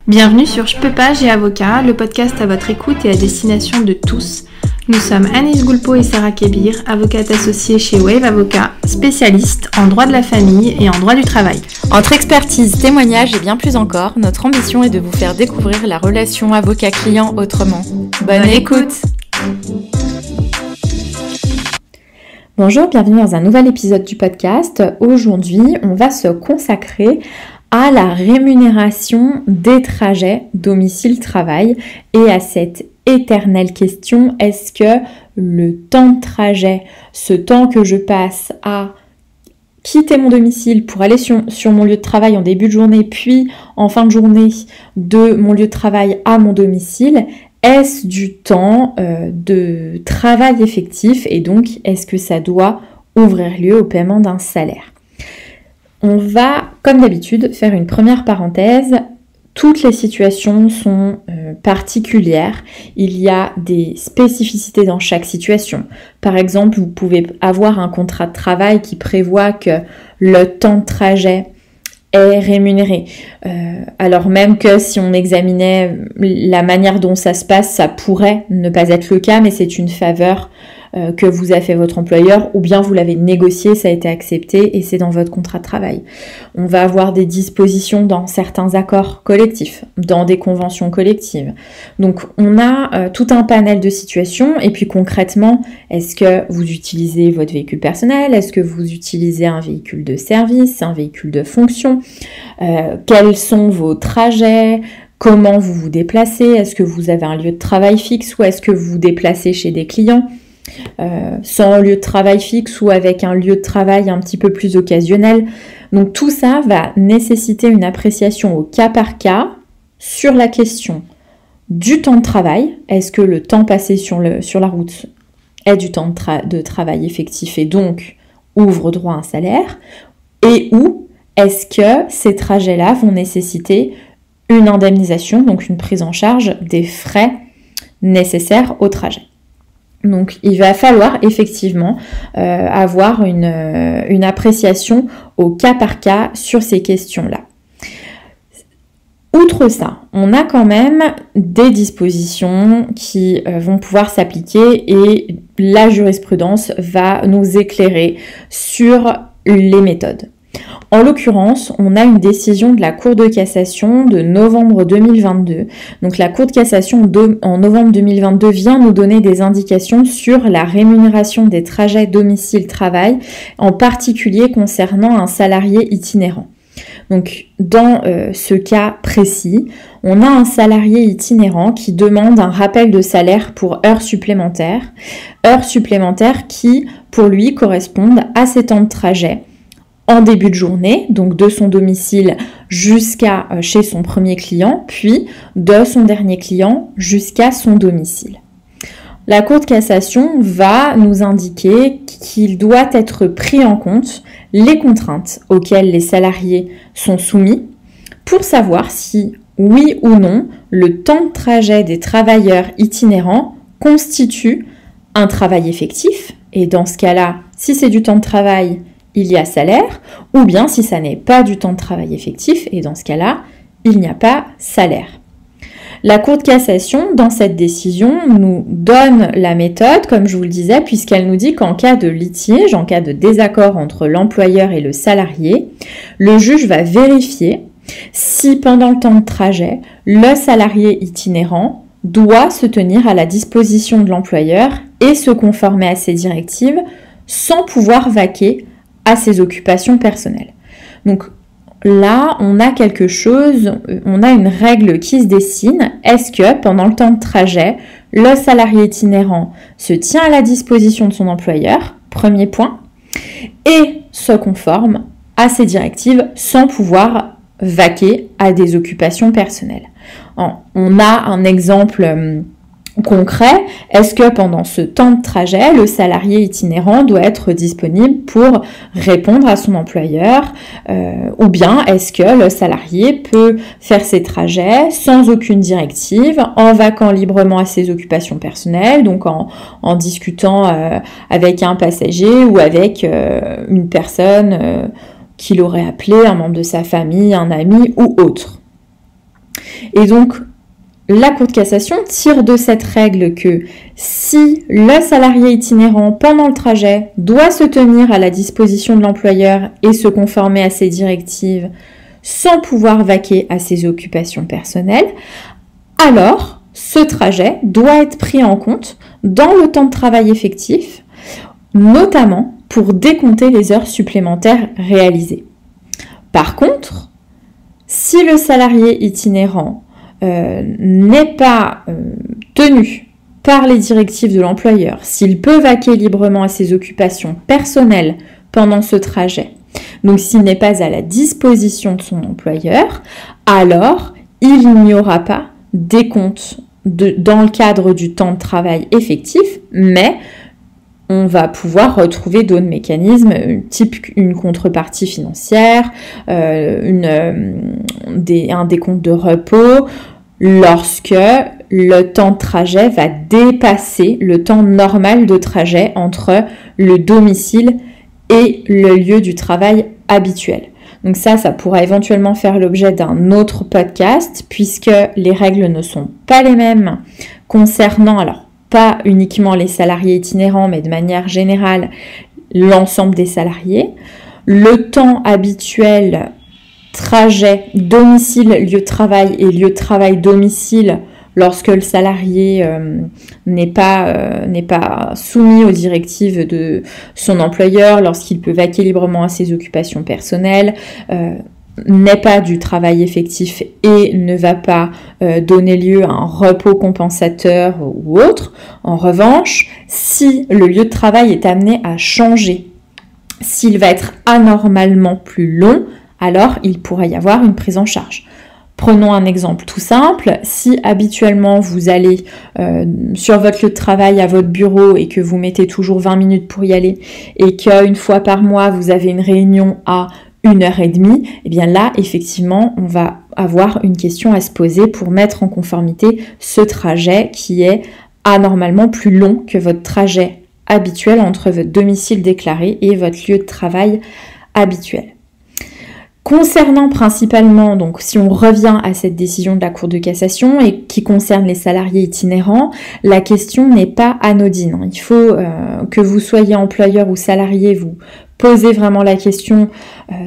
Bienvenue sur Je peux pas, j'ai avocat, le podcast à votre écoute et à destination de tous. Nous sommes Anis Goulpeau et Sarah Kébir, avocates associées chez Wave Avocat, spécialistes en droit de la famille et en droit du travail. Entre expertise, témoignages et bien plus encore, notre ambition est de vous faire découvrir la relation avocat-client autrement. Bonne écoute. Bonjour, bienvenue dans un nouvel épisode du podcast. Aujourd'hui, on va se consacrer à la rémunération des trajets domicile-travail et à cette éternelle question, est-ce que le temps de trajet, ce temps que je passe à quitter mon domicile pour aller sur mon lieu de travail en début de journée, puis en fin de journée de mon lieu de travail à mon domicile, est-ce du temps de travail effectif et donc est-ce que ça doit ouvrir lieu au paiement d'un salaire ? On va, comme d'habitude, faire une première parenthèse. Toutes les situations sont particulières. Il y a des spécificités dans chaque situation. Par exemple, vous pouvez avoir un contrat de travail qui prévoit que le temps de trajet est rémunéré. Alors même que si on examinait la manière dont ça se passe, ça pourrait ne pas être le cas, mais c'est une faveur que vous a fait votre employeur ou bien vous l'avez négocié, ça a été accepté et c'est dans votre contrat de travail. On va avoir des dispositions dans certains accords collectifs, dans des conventions collectives. Donc on a tout un panel de situations et puis concrètement, est-ce que vous utilisez votre véhicule personnel? Est-ce que vous utilisez un véhicule de service, un véhicule de fonction? Quels sont vos trajets? Comment vous vous déplacez? Est-ce que vous avez un lieu de travail fixe ou est-ce que vous vous déplacez chez des clients? Sans lieu de travail fixe ou avec un lieu de travail un petit peu plus occasionnel. Donc tout ça va nécessiter une appréciation au cas par cas sur la question du temps de travail. Est-ce que le temps passé sur la route est du temps de travail effectif et donc ouvre droit à un salaire? Et où est-ce que ces trajets-là vont nécessiter une indemnisation, donc une prise en charge des frais nécessaires au trajet? Donc il va falloir effectivement avoir une appréciation au cas par cas sur ces questions-là. Outre ça, on a quand même des dispositions qui vont pouvoir s'appliquer et la jurisprudence va nous éclairer sur les méthodes. En l'occurrence, on a une décision de la Cour de cassation de novembre 2022. Donc la Cour de cassation en novembre 2022 vient nous donner des indications sur la rémunération des trajets domicile-travail, en particulier concernant un salarié itinérant. Donc dans ce cas précis, on a un salarié itinérant qui demande un rappel de salaire pour heures supplémentaires qui pour lui correspondent à ses temps de trajet en début de journée, donc de son domicile jusqu'à chez son premier client, puis de son dernier client jusqu'à son domicile. La Cour de cassation va nous indiquer qu'il doit être pris en compte les contraintes auxquelles les salariés sont soumis pour savoir si, oui ou non, le temps de trajet des travailleurs itinérants constitue un travail effectif. Et dans ce cas-là, si c'est du temps de travail, il y a salaire, ou bien si ça n'est pas du temps de travail effectif, et dans ce cas-là, il n'y a pas salaire. La Cour de cassation, dans cette décision, nous donne la méthode, comme je vous le disais, puisqu'elle nous dit qu'en cas de litige, en cas de désaccord entre l'employeur et le salarié, le juge va vérifier si pendant le temps de trajet, le salarié itinérant doit se tenir à la disposition de l'employeur et se conformer à ses directives sans pouvoir vaquer à ses occupations personnelles. Donc là, on a quelque chose, on a une règle qui se dessine. Est-ce que pendant le temps de trajet, le salarié itinérant se tient à la disposition de son employeur, premier point, et se conforme à ses directives sans pouvoir vaquer à des occupations personnelles? On a un exemple concret, est-ce que pendant ce temps de trajet, le salarié itinérant doit être disponible pour répondre à son employeur ou bien est-ce que le salarié peut faire ses trajets sans aucune directive, en vaquant librement à ses occupations personnelles, donc en discutant avec un passager ou avec une personne qu'il aurait appelé, un membre de sa famille, un ami ou autre. Et donc, la Cour de cassation tire de cette règle que si le salarié itinérant pendant le trajet doit se tenir à la disposition de l'employeur et se conformer à ses directives sans pouvoir vaquer à ses occupations personnelles, alors ce trajet doit être pris en compte dans le temps de travail effectif, notamment pour décompter les heures supplémentaires réalisées. Par contre, si le salarié itinérant n'est pas tenu par les directives de l'employeur, s'il peut vaquer librement à ses occupations personnelles pendant ce trajet, donc s'il n'est pas à la disposition de son employeur, alors il n'y aura pas décompte dans le cadre du temps de travail effectif, mais on va pouvoir retrouver d'autres mécanismes, type une contrepartie financière, un décompte de repos, lorsque le temps de trajet va dépasser le temps normal de trajet entre le domicile et le lieu du travail habituel. Donc ça pourra éventuellement faire l'objet d'un autre podcast, puisque les règles ne sont pas les mêmes concernant, alors pas uniquement les salariés itinérants, mais de manière générale, l'ensemble des salariés. Le temps habituel, trajet, domicile, lieu de travail et lieu de travail, domicile, lorsque le salarié n'est pas soumis aux directives de son employeur, lorsqu'il peut vaquer librement à ses occupations personnelles, n'est pas du travail effectif et ne va pas donner lieu à un repos compensateur ou autre. En revanche, si le lieu de travail est amené à changer, s'il va être anormalement plus long, alors il pourra y avoir une prise en charge. Prenons un exemple tout simple. Si habituellement vous allez sur votre lieu de travail à votre bureau et que vous mettez toujours 20 minutes pour y aller et qu'une fois par mois vous avez une réunion à 1h30, et bien là, effectivement, on va avoir une question à se poser pour mettre en conformité ce trajet qui est anormalement plus long que votre trajet habituel entre votre domicile déclaré et votre lieu de travail habituel. Concernant principalement, donc si on revient à cette décision de la Cour de cassation et qui concerne les salariés itinérants, la question n'est pas anodine. Il faut que vous soyez employeur ou salarié, vous posez vraiment la question,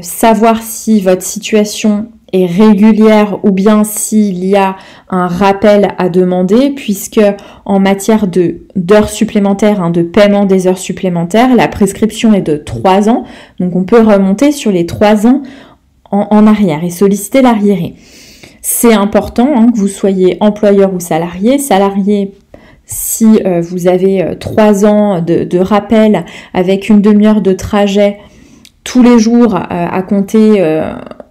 savoir si votre situation est régulière ou bien s'il y a un rappel à demander, puisque en matière d'heures supplémentaires, de paiement des heures supplémentaires, la prescription est de 3 ans, donc on peut remonter sur les 3 ans en arrière et solliciter l'arriéré. C'est important que vous soyez employeur ou salarié. Salarié, si vous avez 3 ans de rappel avec une demi-heure de trajet tous les jours à compter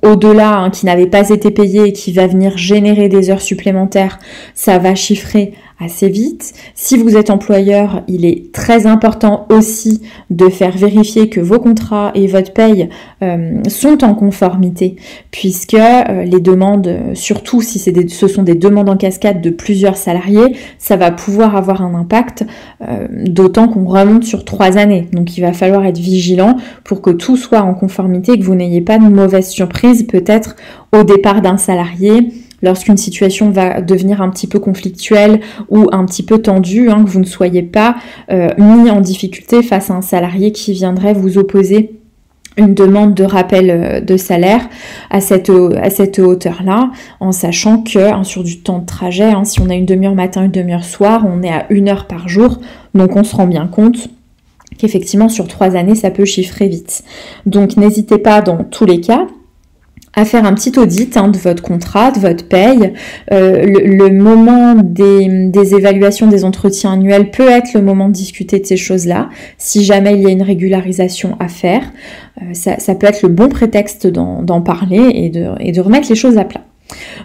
au-delà, qui n'avait pas été payé et qui va venir générer des heures supplémentaires, ça va chiffrer assez vite. Si vous êtes employeur, il est très important aussi de faire vérifier que vos contrats et votre paye sont en conformité, puisque les demandes, surtout si ce sont des demandes en cascade de plusieurs salariés, ça va pouvoir avoir un impact, d'autant qu'on remonte sur 3 années. Donc il va falloir être vigilant pour que tout soit en conformité et que vous n'ayez pas de mauvaise surprise peut-être au départ d'un salarié, lorsqu'une situation va devenir un petit peu conflictuelle ou un petit peu tendue, que vous ne soyez pas mis en difficulté face à un salarié qui viendrait vous opposer une demande de rappel de salaire à cette hauteur-là, en sachant que sur du temps de trajet, si on a une demi-heure matin, une demi-heure soir, on est à 1 heure par jour, donc on se rend bien compte qu'effectivement sur 3 années, ça peut chiffrer vite. Donc n'hésitez pas dans tous les cas à faire un petit audit de votre contrat, de votre paye. Le moment des évaluations des entretiens annuels peut être le moment de discuter de ces choses-là. Si jamais il y a une régularisation à faire, ça peut être le bon prétexte d'en parler et de remettre les choses à plat.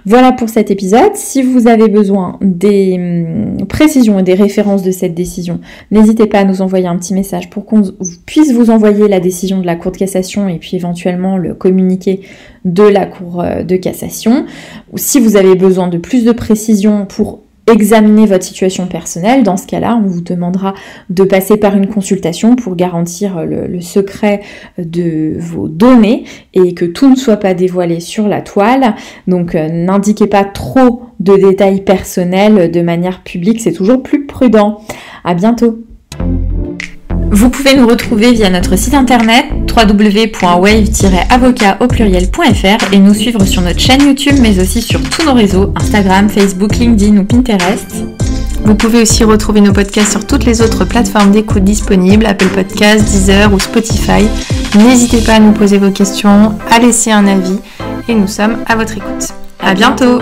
Voilà pour cet épisode. Si vous avez besoin des précisions et des références de cette décision, n'hésitez pas à nous envoyer un petit message pour qu'on puisse vous envoyer la décision de la Cour de cassation et puis éventuellement le communiqué de la Cour de cassation. Ou si vous avez besoin de plus de précisions pour examiner votre situation personnelle. Dans ce cas-là, on vous demandera de passer par une consultation pour garantir le secret de vos données et que tout ne soit pas dévoilé sur la toile. Donc n'indiquez pas trop de détails personnels de manière publique, c'est toujours plus prudent. À bientôt. Vous pouvez nous retrouver via notre site internet www.wave-avocat.fr et nous suivre sur notre chaîne YouTube, mais aussi sur tous nos réseaux, Instagram, Facebook, LinkedIn ou Pinterest. Vous pouvez aussi retrouver nos podcasts sur toutes les autres plateformes d'écoute disponibles, Apple Podcasts, Deezer ou Spotify. N'hésitez pas à nous poser vos questions, à laisser un avis et nous sommes à votre écoute. À bientôt.